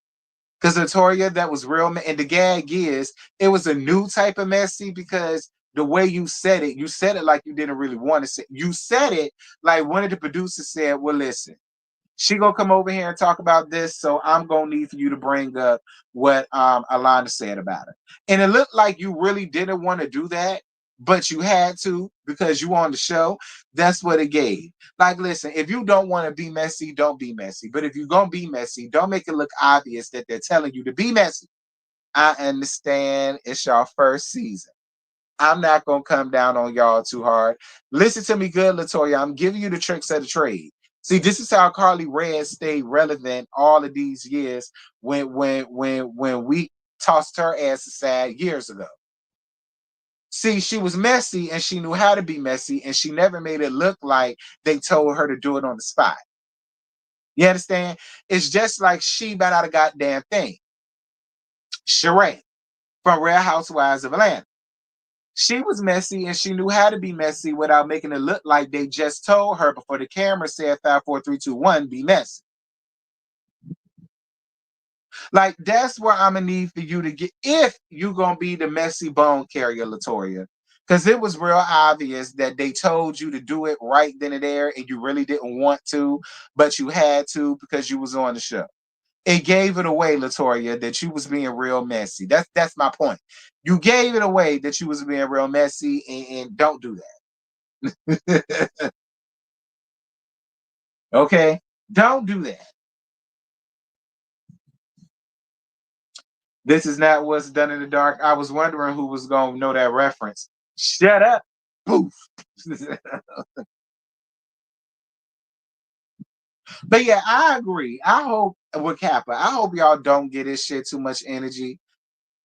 Because Latoya, that was real. And the gag is, it was a new type of messy because the way you said it like you didn't really want to say. You said it like one of the producers said, well, listen, she gonna come over here and talk about this, so I'm gonna need for you to bring up what Alana said about it. And it looked like you really didn't want to do that, but you had to because you on the show. That's what it gave. Like, listen, if you don't want to be messy, don't be messy. But if you're gonna be messy, don't make it look obvious that they're telling you to be messy. I understand it's your first season. I'm not gonna come down on y'all too hard. Listen to me good, Latoya. I'm giving you the tricks of the trade. See, this is how Carly Red stayed relevant all of these years when we tossed her ass aside years ago. See, she was messy and she knew how to be messy, and she never made it look like they told her to do it on the spot. You understand? It's just like she about out a goddamn thing. Sheree from Real Housewives of Atlanta. She was messy and she knew how to be messy without making it look like they just told her before the camera said 5, 4, 3, 2, 1, be messy. Like, that's where I'm gonna need for you to get, if you gonna be the messy bone carrier, Latoya. Because it was real obvious that they told you to do it right then and there, and you really didn't want to, but you had to because you was on the show. It gave it away, Latoya, that you was being real messy. That's my point. You gave it away that you was being real messy, and don't do that. Okay? Don't do that. This is not what's done in the dark. I was wondering who was going to know that reference. Shut up. Poof. But yeah, I agree. I hope with Kappa, I hope y'all don't get this shit too much energy.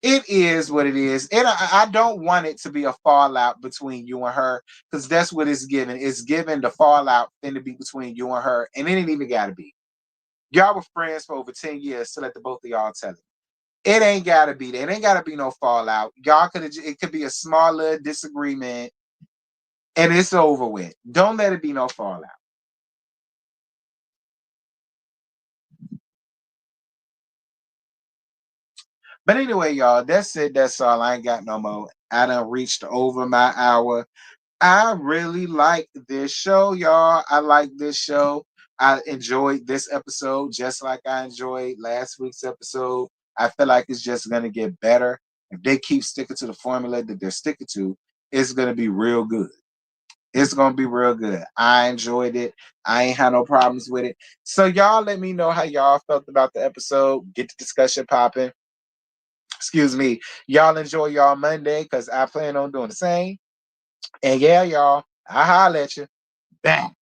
It is what it is. And I don't want it to be a fallout between you and her, because that's what it's given. It's given the fallout thing to be between you and her, and it ain't even got to be. Y'all were friends for over 10 years, to let the both of y'all tell it. It ain't gotta be there. It ain't gotta be no fallout. Y'all could, it could be a smaller disagreement and it's over with. Don't let it be no fallout. But anyway, y'all, that's it. That's all. I ain't got no more. I done reached over my hour. I really like this show, y'all. I like this show. I enjoyed this episode just like I enjoyed last week's episode. I feel like it's just gonna get better. If they keep sticking to the formula that they're sticking to, it's gonna be real good. It's gonna be real good. I enjoyed it. I ain't had no problems with it. So y'all let me know how y'all felt about the episode. Get the discussion popping. Excuse me. Y'all enjoy y'all Monday, because I plan on doing the same. And yeah, y'all, I holla at you. Bang.